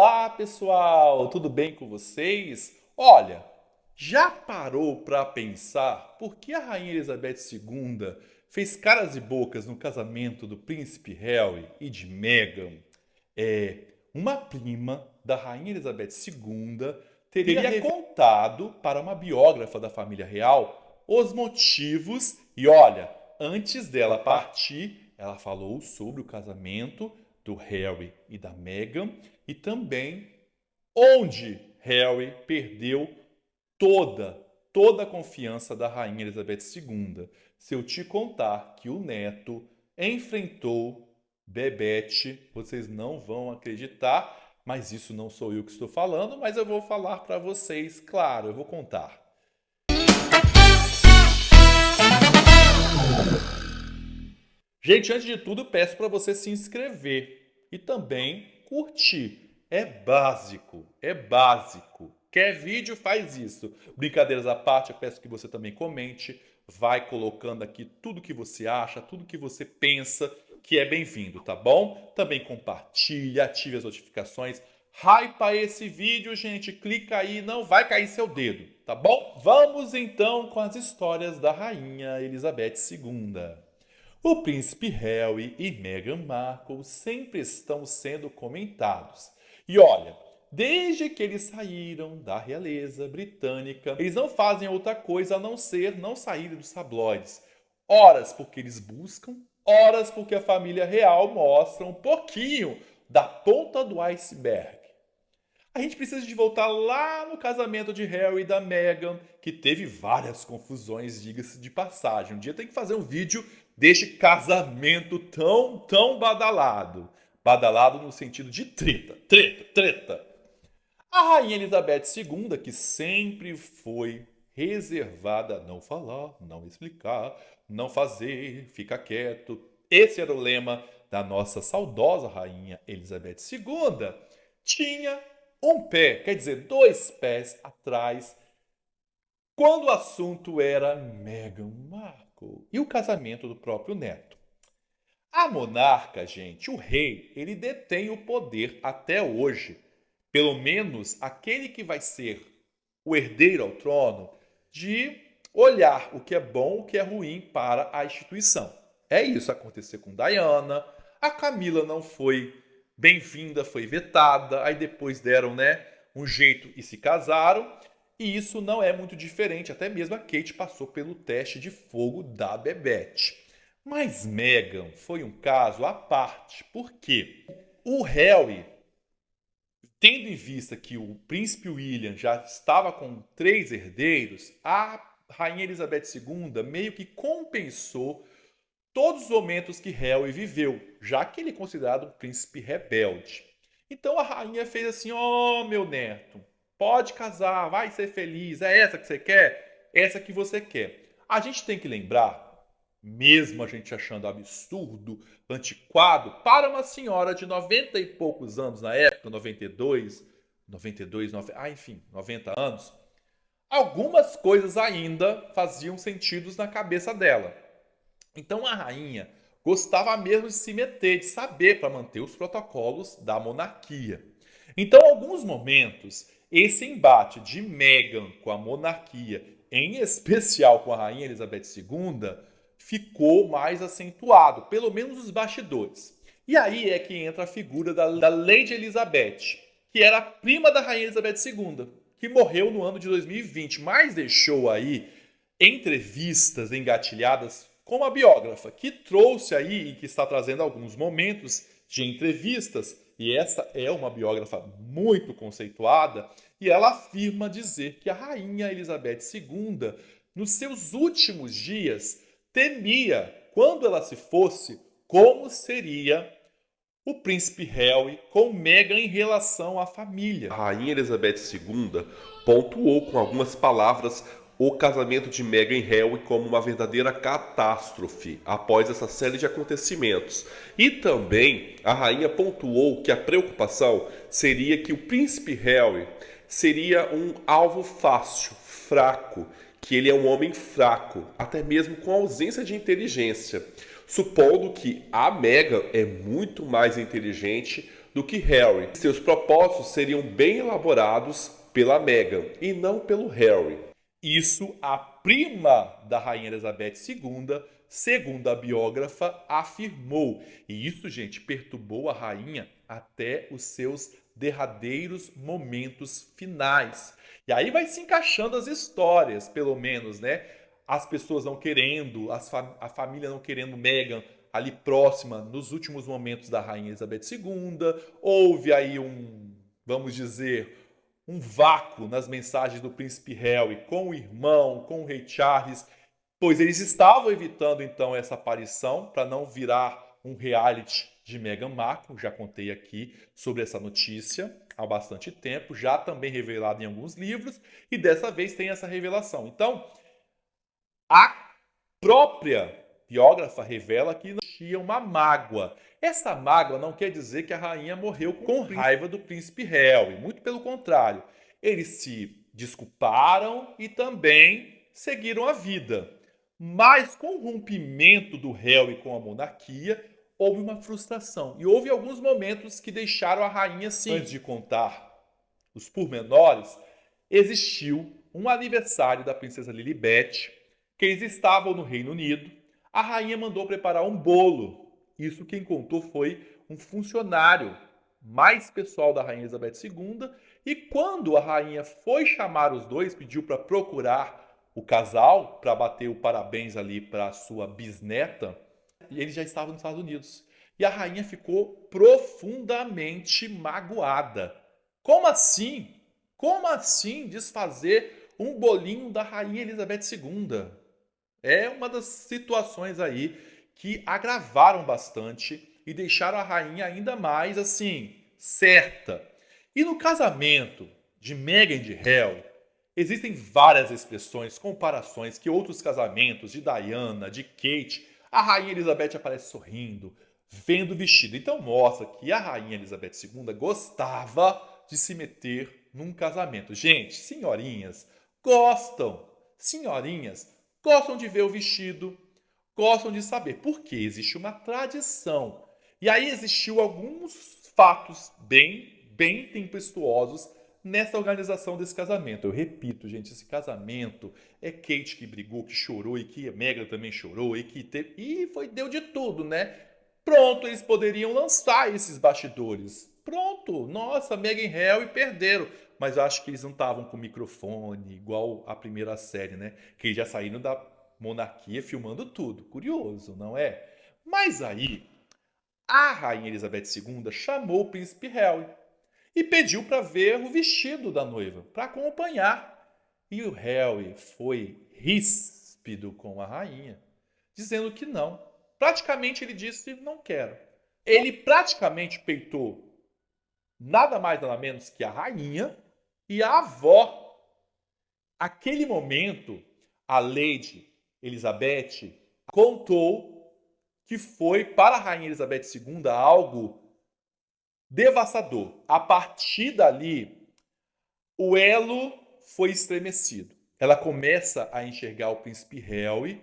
Olá, pessoal! Tudo bem com vocês? Olha, já parou para pensar por que a Rainha Elizabeth II fez caras e bocas no casamento do príncipe Harry e de Meghan? Uma prima da Rainha Elizabeth II teria contado para uma biógrafa da família real os motivos e olha, antes dela partir, ela falou sobre o casamento do Harry e da Meghan e também onde Harry perdeu toda a confiança da Rainha Elizabeth II. Se eu te contar que o neto enfrentou Bebete, vocês não vão acreditar, mas isso não sou eu que estou falando, mas eu vou falar para vocês, claro, eu vou contar. Gente, antes de tudo, peço para você se inscrever e também curtir. É básico, é básico. Quer vídeo? Faz isso. Brincadeiras à parte, eu peço que você também comente. Vai colocando aqui tudo que você acha, tudo que você pensa que é bem-vindo, tá bom? Também compartilhe, ative as notificações. Hypa esse vídeo, gente. Clica aí, não vai cair seu dedo, tá bom? Vamos então com as histórias da Rainha Elizabeth II. O príncipe Harry e Meghan Markle sempre estão sendo comentados. E olha, desde que eles saíram da realeza britânica, eles não fazem outra coisa a não ser não sair dos tabloides. Horas porque eles buscam, horas porque a família real mostra um pouquinho da ponta do iceberg. A gente precisa de voltar lá no casamento de Harry e da Meghan, que teve várias confusões, diga-se de passagem. Um dia tem que fazer um vídeo deste casamento tão badalado. Badalado no sentido de treta. A Rainha Elizabeth II, que sempre foi reservada a não falar, não explicar, não fazer, fica quieto. Esse era o lema da nossa saudosa Rainha Elizabeth II. Tinha um pé, quer dizer, dois pés atrás, quando o assunto era Meghan Markle e o casamento do próprio neto. A monarca, gente, o rei, ele detém o poder até hoje. Pelo menos aquele que vai ser o herdeiro ao trono, de olhar o que é bom, o que é ruim para a instituição. É isso aconteceu com Diana. A Camila não foi bem-vinda, foi vetada. Aí depois deram, um jeito e se casaram. E isso não é muito diferente. Até mesmo a Kate passou pelo teste de fogo da Bebete. Mas Meghan foi um caso à parte. Por quê? O Harry, tendo em vista que o príncipe William já estava com 3 herdeiros, a rainha Elizabeth II meio que compensou todos os momentos que Harry viveu, já que ele é considerado um príncipe rebelde. Então a rainha fez assim: ó, meu neto, pode casar, vai ser feliz, é essa que você quer? Essa que você quer. A gente tem que lembrar, mesmo a gente achando absurdo, antiquado, para uma senhora de 90 e poucos anos na época, 92, 90 anos, algumas coisas ainda faziam sentido na cabeça dela. Então a rainha gostava mesmo de se meter, de saber para manter os protocolos da monarquia. Então, em alguns momentos, esse embate de Meghan com a monarquia, em especial com a rainha Elizabeth II, ficou mais acentuado, pelo menos nos bastidores. E aí é que entra a figura da Lady Elizabeth, que era prima da rainha Elizabeth II, que morreu no ano de 2020, mas deixou aí entrevistas engatilhadas com a biógrafa, que trouxe aí e que está trazendo alguns momentos de entrevistas, e essa é uma biógrafa muito conceituada, e ela afirma dizer que a rainha Elizabeth II, nos seus últimos dias, temia, quando ela se fosse, como seria o príncipe Harry com Meghan em relação à família. A rainha Elizabeth II pontuou com algumas palavras o casamento de Meghan e Harry como uma verdadeira catástrofe após essa série de acontecimentos. E também a rainha pontuou que a preocupação seria que o príncipe Harry seria um alvo fácil, fraco, que ele é um homem fraco, até mesmo com ausência de inteligência, supondo que a Meghan é muito mais inteligente do que Harry. Seus propósitos seriam bem elaborados pela Meghan e não pelo Harry. Isso a prima da Rainha Elizabeth II, segundo a biógrafa, afirmou. E isso, gente, perturbou a rainha até os seus derradeiros momentos finais. E aí vai se encaixando as histórias, pelo menos, né? As pessoas não querendo, a família não querendo Meghan ali próxima nos últimos momentos da Rainha Elizabeth II. Houve aí vamos dizer, um vácuo nas mensagens do príncipe Harry com o irmão, com o rei Charles, pois eles estavam evitando então essa aparição para não virar um reality de Meghan Markle. Já contei aqui sobre essa notícia há bastante tempo, já também revelado em alguns livros, e dessa vez tem essa revelação. Então, a própria biógrafa revela que existia uma mágoa. Essa mágoa não quer dizer que a rainha morreu com raiva do príncipe Harry, muito pelo contrário. Eles se desculparam e também seguiram a vida. Mas com o rompimento do Harry com a monarquia, houve uma frustração. E houve alguns momentos que deixaram a rainha sim. Antes de contar os pormenores, existiu um aniversário da princesa Lilibet, que eles estavam no Reino Unido. A rainha mandou preparar um bolo. Isso quem contou foi um funcionário mais pessoal da Rainha Elizabeth II. E quando a rainha foi chamar os dois, pediu para procurar o casal, para bater o parabéns ali para sua bisneta, e eles já estavam nos Estados Unidos. E a rainha ficou profundamente magoada. Como assim? Como assim desfazer um bolinho da Rainha Elizabeth II? É uma das situações aí que agravaram bastante e deixaram a rainha ainda mais assim, certa. E no casamento de Meghan e de Harry, existem várias expressões, comparações que outros casamentos de Diana, de Kate, a rainha Elizabeth aparece sorrindo, vendo o vestido. Então mostra que a rainha Elizabeth II gostava de se meter num casamento. Gente, senhorinhas gostam de ver o vestido, gostam de saber. Porque existe uma tradição. E aí existiu alguns fatos bem tempestuosos nessa organização desse casamento. Eu repito, gente, esse casamento é Kate que brigou, que chorou, e que a Meghan também chorou, e que teve... deu de tudo, né? Pronto, eles poderiam lançar esses bastidores. Pronto, nossa, Meghan e Harry perderam. Mas eu acho que eles não estavam com microfone, igual a primeira série, né? Que eles já saíram da monarquia filmando tudo. Curioso, não é? Mas aí, a rainha Elizabeth II chamou o príncipe Harry e pediu para ver o vestido da noiva, para acompanhar. E o Harry foi ríspido com a rainha, dizendo que não. Praticamente ele disse: não quero. Ele praticamente peitou nada mais nada menos que a rainha e a avó. Aquele momento, a Lady Elizabeth contou que foi para a rainha Elizabeth II algo devastador. A partir dali, o elo foi estremecido. Ela começa a enxergar o príncipe Harry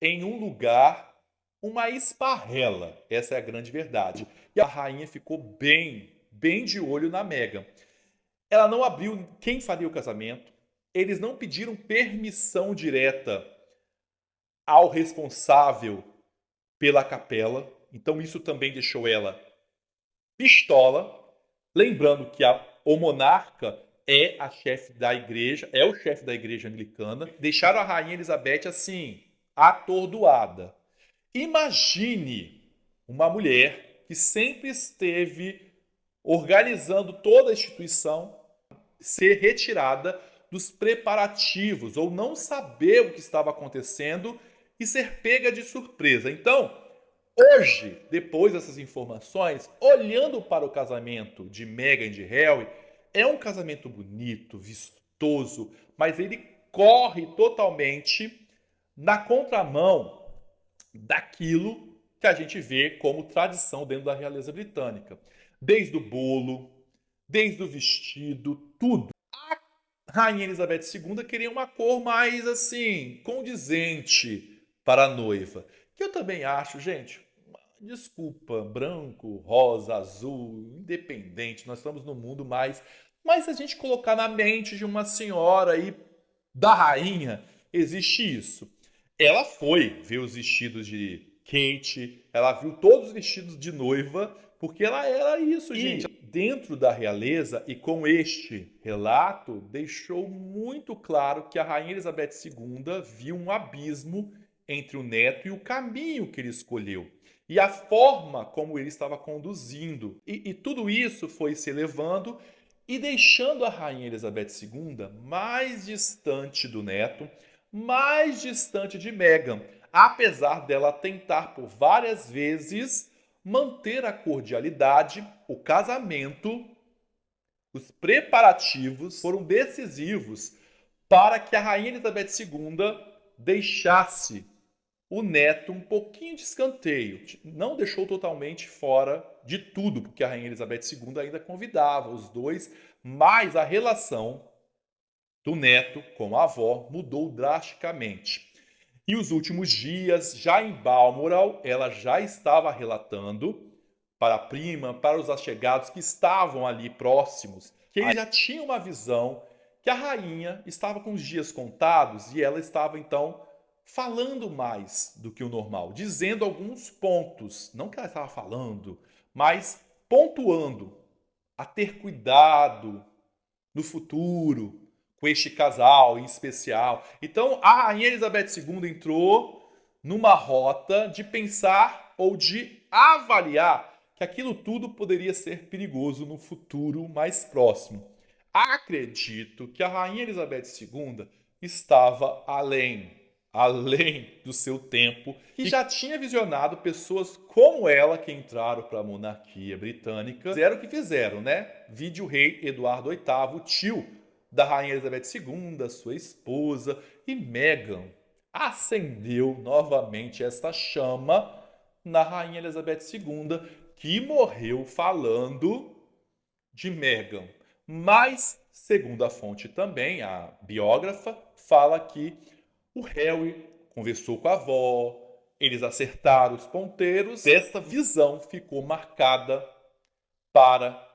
em um lugar, uma esparrela. Essa é a grande verdade. E a rainha ficou bem de olho na Meghan. Ela não abriu quem faria o casamento. Eles não pediram permissão direta ao responsável pela capela. Então isso também deixou ela pistola. Lembrando que o monarca é a chefe da igreja, é o chefe da igreja anglicana. Deixaram a rainha Elizabeth assim, atordoada. Imagine uma mulher que sempre esteve organizando toda a instituição ser retirada dos preparativos ou não saber o que estava acontecendo e ser pega de surpresa. Então, hoje, depois dessas informações, olhando para o casamento de Meghan e de Harry, é um casamento bonito, vistoso, mas ele corre totalmente na contramão daquilo que a gente vê como tradição dentro da realeza britânica. Desde o bolo, desde o vestido, tudo. A Rainha Elizabeth II queria uma cor mais assim, condizente para a noiva. Que eu também acho, gente, Desculpa, branco, rosa, azul, independente, nós estamos no mundo mais. Mas se a gente colocar na mente de uma senhora aí, da rainha, existe isso. Ela foi ver os vestidos de Kate, ela viu todos os vestidos de noiva, porque ela era isso, gente. Dentro da realeza, e com este relato, deixou muito claro que a Rainha Elizabeth II viu um abismo entre o neto e o caminho que ele escolheu. E a forma como ele estava conduzindo. E tudo isso foi se elevando e deixando a Rainha Elizabeth II mais distante do neto, mais distante de Meghan, apesar dela tentar por várias vezes manter a cordialidade, o casamento, os preparativos foram decisivos para que a Rainha Elizabeth II deixasse o neto um pouquinho de escanteio. Não deixou totalmente fora de tudo, porque a Rainha Elizabeth II ainda convidava os dois, mas a relação do neto com a avó mudou drasticamente. E os últimos dias, já em Balmoral, ela já estava relatando para a prima, para os achegados que estavam ali próximos, que ele já tinha uma visão que a rainha estava com os dias contados e ela estava então falando mais do que o normal, dizendo alguns pontos, não que ela estava falando, mas pontuando a ter cuidado no futuro com este casal em especial. Então, a Rainha Elizabeth II entrou numa rota de pensar ou de avaliar que aquilo tudo poderia ser perigoso no futuro mais próximo. Acredito que a Rainha Elizabeth II estava além do seu tempo, e já tinha visionado pessoas como ela que entraram para a monarquia britânica, fizeram o que fizeram, né? Vide o rei Eduardo VIII, tio da Rainha Elizabeth II, sua esposa, e Meghan acendeu novamente esta chama na Rainha Elizabeth II, que morreu falando de Meghan. Mas, segundo a fonte também, a biógrafa fala que o Harry conversou com a avó, eles acertaram os ponteiros. Esta visão ficou marcada para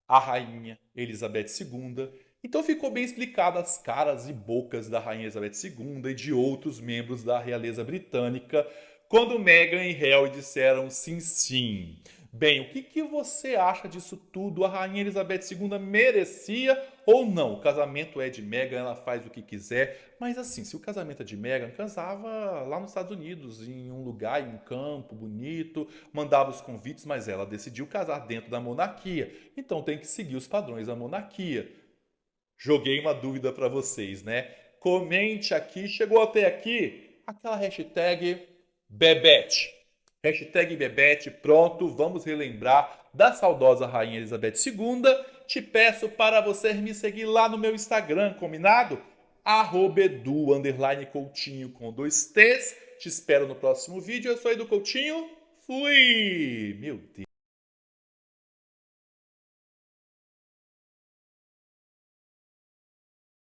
a rainha Elizabeth II. Então ficou bem explicado as caras e bocas da rainha Elizabeth II e de outros membros da realeza britânica quando Meghan e Harry disseram sim, sim. Bem, o que você acha disso tudo? A rainha Elizabeth II merecia ou não? O casamento é de Meghan, ela faz o que quiser. Mas assim, se o casamento é de Meghan, casava lá nos Estados Unidos, em um lugar, em um campo bonito, mandava os convites, mas ela decidiu casar dentro da monarquia. Então tem que seguir os padrões da monarquia. Joguei uma dúvida para vocês, né? Comente aqui, chegou até aqui, aquela hashtag Bebete. Hashtag Bebete, pronto, vamos relembrar da saudosa Rainha Elizabeth II. Te peço para você me seguir lá no meu Instagram, combinado? @edu_coutinho com 2 T's. Te espero no próximo vídeo. Eu sou Edu Coutinho. Fui! Meu Deus.